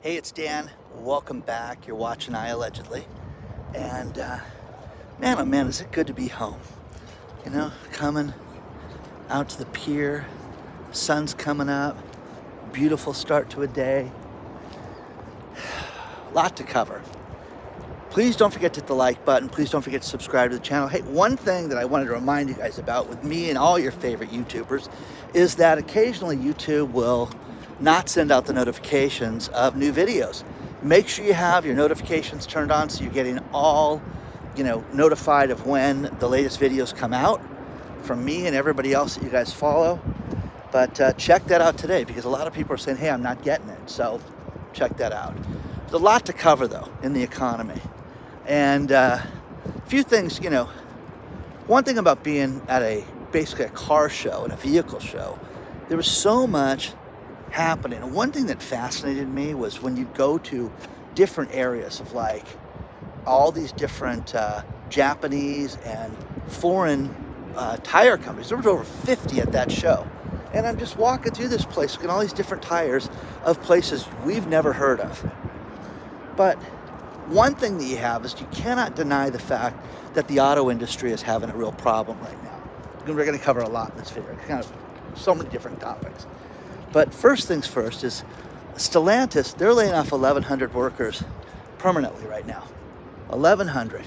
Hey, it's Dan. Welcome back. You're watching iAllegedly. And man, oh man, is it good to be home. You know, coming out to the pier, sun's coming up, beautiful start to a day. Lot to cover. Please don't forget to hit the like button. Please don't forget to subscribe to the channel. Hey, one thing that I wanted to remind you guys about with me and all your favorite YouTubers is that occasionally YouTube will not send out the notifications of new videos. Make sure you have your notifications turned on so you're getting all, notified of when the latest videos come out from me and everybody else that you guys follow. But check that out today because a lot of people are saying, hey, I'm not getting it. So check that out. There's a lot to cover though in the economy. And a few things, one thing about being at basically a car show and a vehicle show, there was so much happening. And one thing that fascinated me was when you'd go to different areas of like all these different Japanese and foreign tire companies. There was over 50 at that show. And I'm just walking through this place, looking at all these different tires of places we've never heard of. But one thing that you have is you cannot deny the fact that the auto industry is having a real problem right now. We're going to cover a lot in this video, kind of so many different topics. But first things first is Stellantis, they're laying off 1,100 workers permanently right now. 1,100.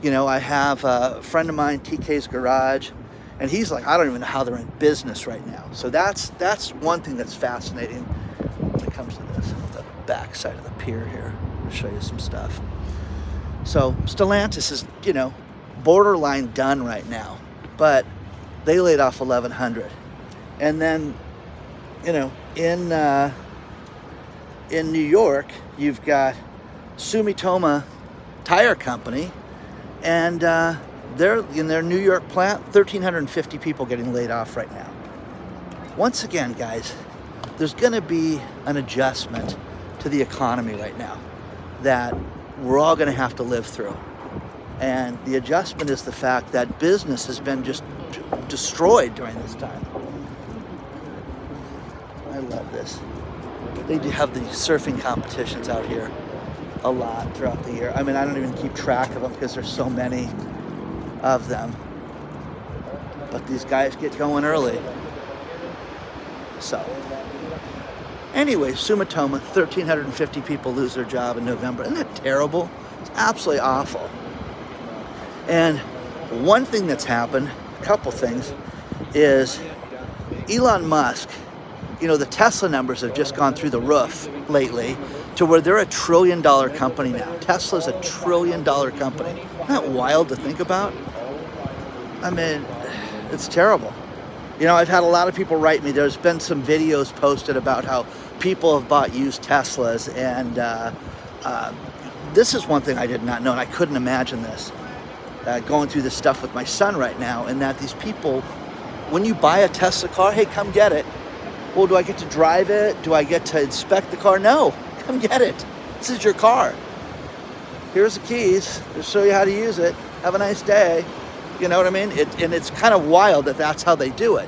I have a friend of mine, TK's Garage, and he's like, I don't even know how they're in business right now. So that's one thing that's fascinating when it comes to this. The back side of the pier here. I'll show you some stuff. So Stellantis is, borderline done right now, but they laid off 1,100. And then, in New York, you've got Sumitomo Tire Company, and they're in their New York plant, 1,350 people getting laid off right now. Once again, guys, there's going to be an adjustment to the economy right now that we're all going to have to live through. And the adjustment is the fact that business has been just destroyed during this time. I love this. They do have the surfing competitions out here a lot throughout the year. I mean, I don't even keep track of them because there's so many of them. But these guys get going early. So, anyway, Sumitomo, 1,350 people lose their job in November. Isn't that terrible? It's absolutely awful. And one thing that's happened, a couple things, is Elon Musk, the Tesla numbers have just gone through the roof lately to where they're $1 trillion company now. Tesla's $1 trillion company. Isn't that wild to think about? I mean, it's terrible. I've had a lot of people write me. There's been some videos posted about how people have bought used Teslas, and this is one thing I did not know, and I couldn't imagine this. Going through this stuff with my son right now, and that these people, when you buy a Tesla car, hey, come get it. Well, do I get to drive it? Do I get to inspect the car? No, come get it. This is your car. Here's the keys. I'll show you how to use it. Have a nice day. You know what I mean? And it's kind of wild that that's how they do it.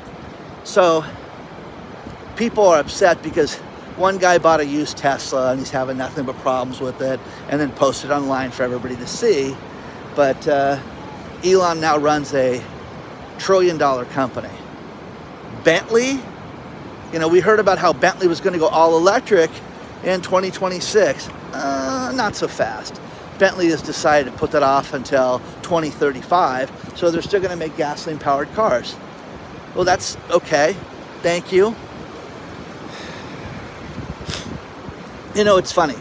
So people are upset because one guy bought a used Tesla and he's having nothing but problems with it and then posted online for everybody to see. But Elon now runs a $1 trillion company. Bentley, we heard about how Bentley was going to go all electric in 2026. Not so fast. Bentley has decided to put that off until 2035, so they're still going to make gasoline-powered cars. Well, that's okay. Thank you. It's funny.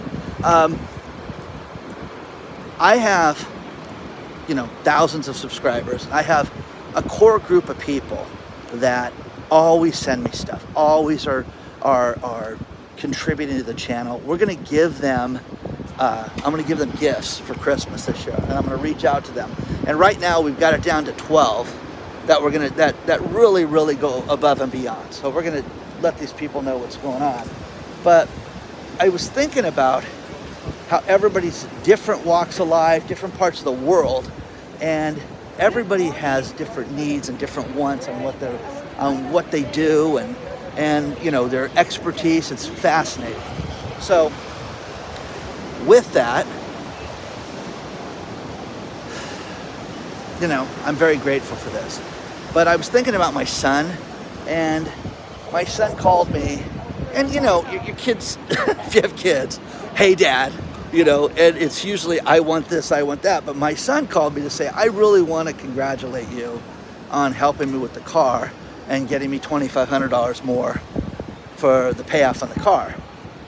I have, thousands of subscribers. I have a core group of people that always send me stuff, always are contributing to the channel. We're going to give them, I'm going to give them gifts for Christmas this year, and I'm going to reach out to them. And right now we've got it down to 12 that we're going to, that really, really go above and beyond. So we're going to let these people know what's going on. But I was thinking about how everybody's different walks of life, different parts of the world, and everybody has different needs and different wants on what they do and their expertise. It's fascinating. So with that, I'm very grateful for this. But I was thinking about my son, and my son called me, and your kids, if you have kids, hey dad, and it's usually I want this, I want that. But my son called me to say, I really want to congratulate you on helping me with the car and getting me $2,500 more for the payoff on the car.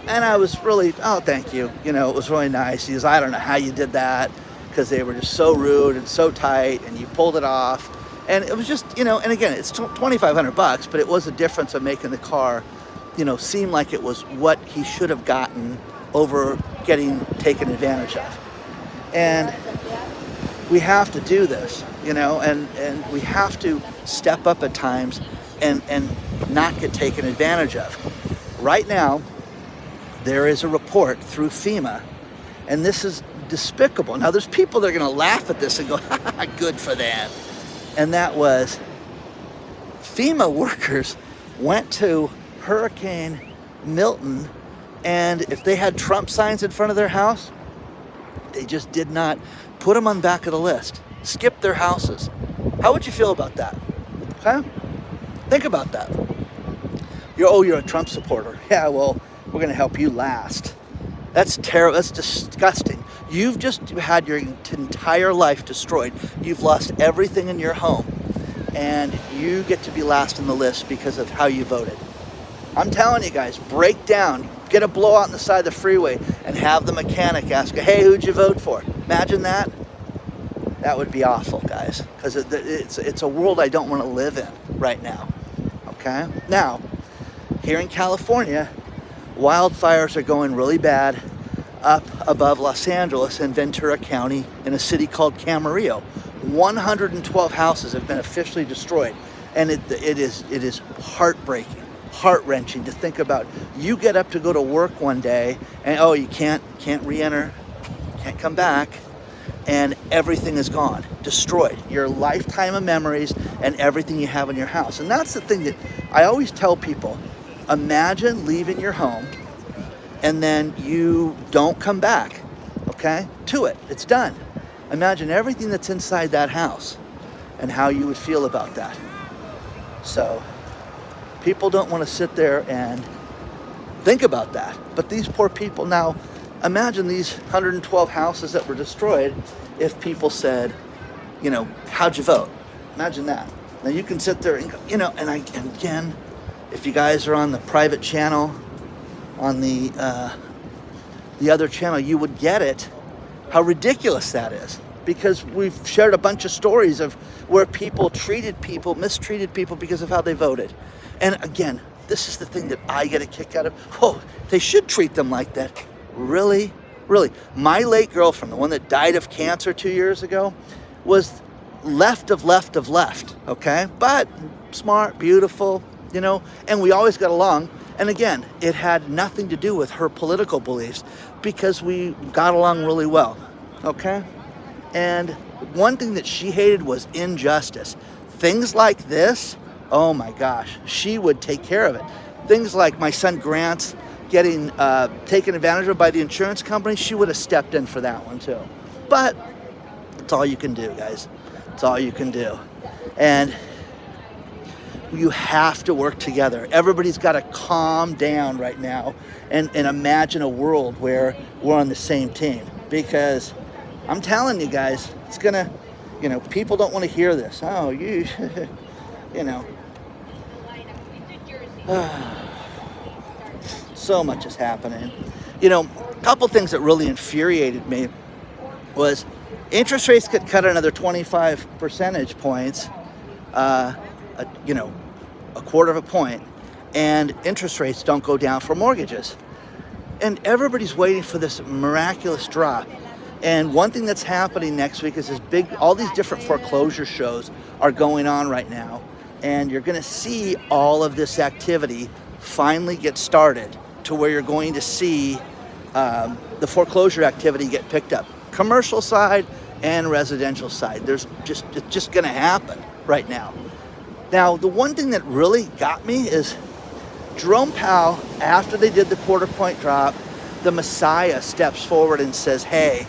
And I was really, oh, thank you. It was really nice. He goes, I don't know how you did that, because they were just so rude and so tight, and you pulled it off. And it was just, and again, it's $2,500, but it was a difference of making the car, seem like it was what he should have gotten over getting taken advantage of. And we have to do this, and we have to step up at times and not get taken advantage of. Right now, there is a report through FEMA, and this is despicable. Now, there's people that are going to laugh at this and go, ha, good for them. And that was FEMA workers went to Hurricane Milton, and if they had Trump signs in front of their house, they just did not put them on the back of the list, skip their houses. How would you feel about that? Okay? Think about that. You're a Trump supporter. Yeah, well, we're going to help you last. That's terrible. That's disgusting. You've just had your entire life destroyed. You've lost everything in your home, and you get to be last on the list because of how you voted. I'm telling you guys, break down, get a blowout on the side of the freeway, and have the mechanic ask you, hey, who'd you vote for? Imagine that. That would be awful, guys, because it's a world I don't want to live in right now. Okay? Now, here in California, wildfires are going really bad up above Los Angeles and Ventura County in a city called Camarillo. 112 houses have been officially destroyed, and it is heartbreaking, heart-wrenching to think about. You get up to go to work one day, and you can't re-enter, can't come back, and everything is gone, destroyed. Your lifetime of memories and everything you have in your house. And that's the thing that I always tell people. Imagine leaving your home and then you don't come back, okay, to it. It's done. Imagine everything that's inside that house and how you would feel about that. So people don't want to sit there and think about that. But these poor people now, imagine these 112 houses that were destroyed if people said, how'd you vote? Imagine that. Now you can sit there and, and again, if you guys are on the private channel, on the other channel, you would get it, how ridiculous that is. Because we've shared a bunch of stories of where people mistreated people because of how they voted. And again, this is the thing that I get a kick out of. Oh, they should treat them like that. Really? Really? My late girlfriend, the one that died of cancer 2 years ago, was left, okay? But smart, beautiful, and we always got along. And again, it had nothing to do with her political beliefs because we got along really well, okay? And one thing that she hated was injustice. Things like this, oh my gosh, she would take care of it. Things like my son Grant's getting taken advantage of by the insurance company, she would have stepped in for that one too. But it's all you can do, guys. It's all you can do. And you have to work together. Everybody's got to calm down right now and imagine a world where we're on the same team. Because I'm telling you guys, it's going to, people don't want to hear this. Oh, so much is happening. A couple things that really infuriated me was interest rates get cut another 25 percentage points, a quarter of a point, and interest rates don't go down for mortgages. And everybody's waiting for this miraculous drop. And one thing that's happening next week is all these different foreclosure shows are going on right now. And you're going to see all of this activity finally get started to where you're going to see the foreclosure activity get picked up. Commercial side and residential side. It's just going to happen right now. Now, the one thing that really got me is Jerome Powell, after they did the quarter point drop, the Messiah steps forward and says, hey,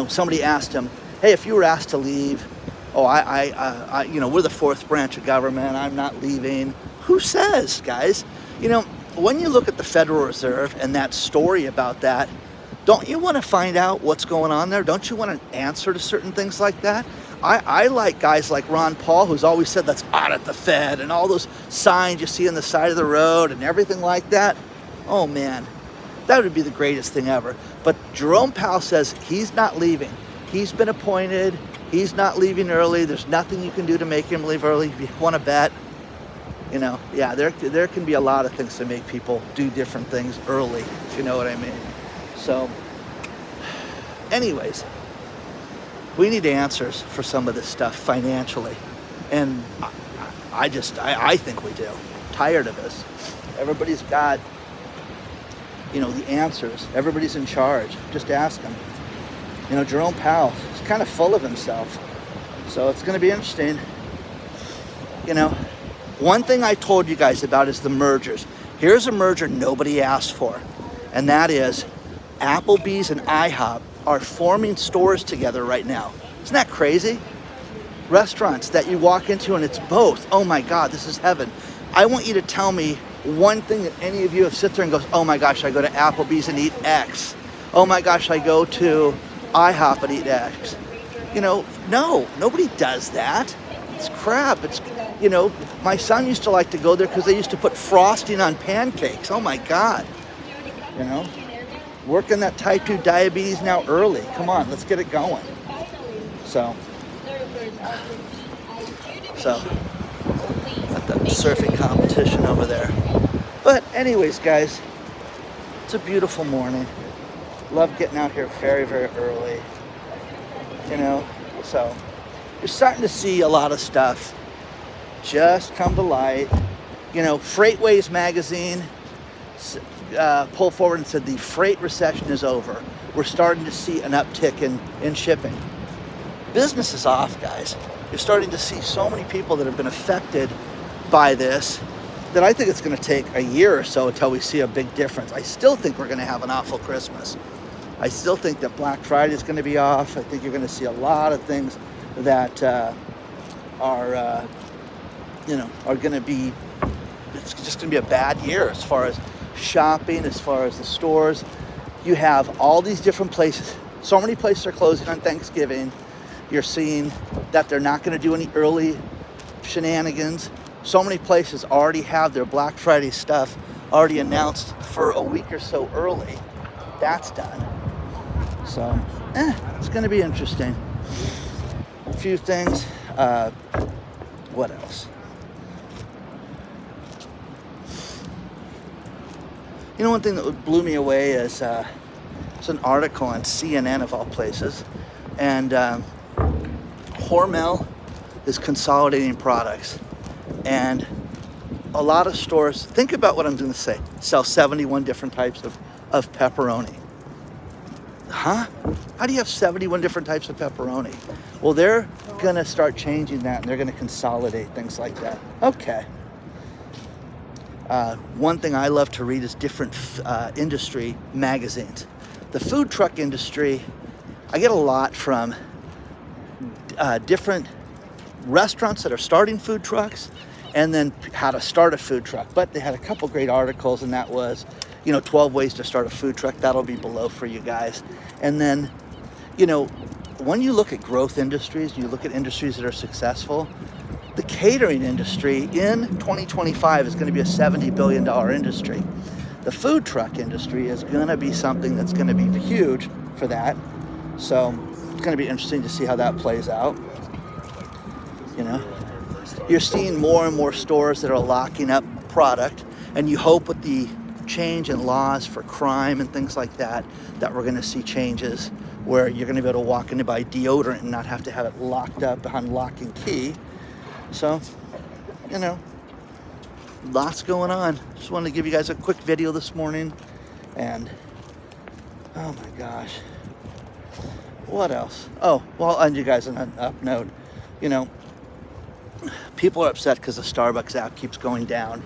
somebody asked him, hey, if you were asked to leave, we're the fourth branch of government, I'm not leaving. Who says, guys? When you look at the Federal Reserve and that story about that, don't you want to find out what's going on there? Don't you want an answer to certain things like that? I like guys like Ron Paul, who's always said let's audit the Fed, and all those signs you see on the side of the road and everything like that. Oh man, that would be the greatest thing ever. But Jerome Powell says he's not leaving. He's been appointed. He's not leaving early. There's nothing you can do to make him leave early. If you want to bet, there can be a lot of things to make people do different things early, if you know what I mean. So, anyways, we need answers for some of this stuff financially. And I think we do. I'm tired of this. Everybody's got, the answers. Everybody's in charge. Just ask them. Jerome Powell is kind of full of himself. So it's going to be interesting. One thing I told you guys about is the mergers. Here's a merger nobody asked for. And that is Applebee's and iHop are forming stores together right now. Isn't that crazy? Restaurants that you walk into and it's both. Oh my God, this is heaven. I want you to tell me one thing that any of you have sit there and goes, oh my gosh, I go to Applebee's and eat X. Oh my gosh, I go to iHop and eat X. No, nobody does that. It's crap. It's, my son used to like to go there because they used to put frosting on pancakes. Oh my God. Working that type 2 diabetes now early. Come on, let's get it going. So at the surfing competition over there. But anyways, guys, it's a beautiful morning. Love getting out here very, very early. So you're starting to see a lot of stuff just come to light. Freightways magazine pulled forward and said the freight recession is over. We're starting to see an uptick in shipping. Business is off, guys. You're starting to see so many people that have been affected by this that I think it's going to take a year or so until we see a big difference. I still think we're going to have an awful Christmas. I still think that Black Friday is going to be off. I think you're going to see a lot of things that are going to be, it's just going to be a bad year as far as shopping, as far as the stores. You have all these different places. So many places are closing on Thanksgiving. You're seeing that they're not going to do any early shenanigans. So many places already have their Black Friday stuff already announced for a week or so early. That's done. So, it's going to be interesting. A few things. What else? One thing that blew me away is it's an article on CNN of all places, and Hormel is consolidating products, and a lot of stores, think about what I'm going to say, sell 71 different types of pepperoni. Huh? How do you have 71 different types of pepperoni? Well, they're going to start changing that, and they're going to consolidate things like that. Okay. One thing I love to read is different industry magazines. The food truck industry, I get a lot from different restaurants that are starting food trucks, and then how to start a food truck. But they had a couple great articles, and that was, 12 ways to start a food truck. That'll be below for you guys. And then, when you look at growth industries, you look at industries that are successful, the catering industry in 2025 is going to be a $70 billion industry. The food truck industry is going to be something that's going to be huge for that. So it's going to be interesting to see how that plays out. You're seeing more and more stores that are locking up product, and you hope with the change in laws for crime and things like that, that we're going to see changes where you're going to be able to walk in to buy deodorant and not have to have it locked up behind lock and key. So, lots going on. Just wanted to give you guys a quick video this morning. And, oh my gosh. What else? Oh, well, I'll end you guys on an up note. People are upset because the Starbucks app keeps going down,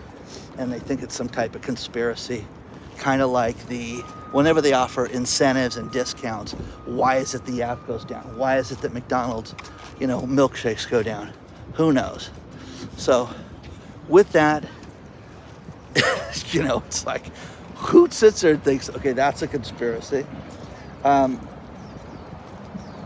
and they think it's some type of conspiracy. kind of like whenever they offer incentives and discounts, why is it the app goes down? Why is it that McDonald's, milkshakes go down? Who knows? So with that, it's like, who sits there and thinks, okay, that's a conspiracy?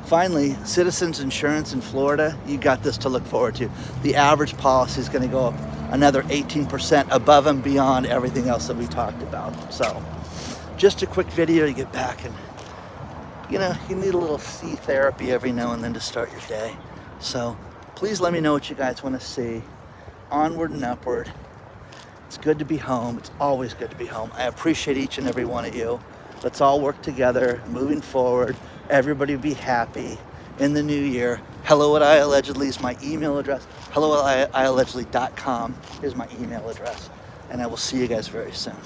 Finally, Citizens Insurance in Florida, you got this to look forward to. The average policy is going to go up another 18% above and beyond everything else that we talked about. So just a quick video to get back, and you need a little sea therapy every now and then to start your day. So please let me know what you guys want to see. Onward and upward. It's good to be home. It's always good to be home. I appreciate each and every one of you. Let's all work together, moving forward. Everybody be happy in the new year. Hello at iAllegedly is my email address. Hello at iAllegedly.com is my email address. And I will see you guys very soon.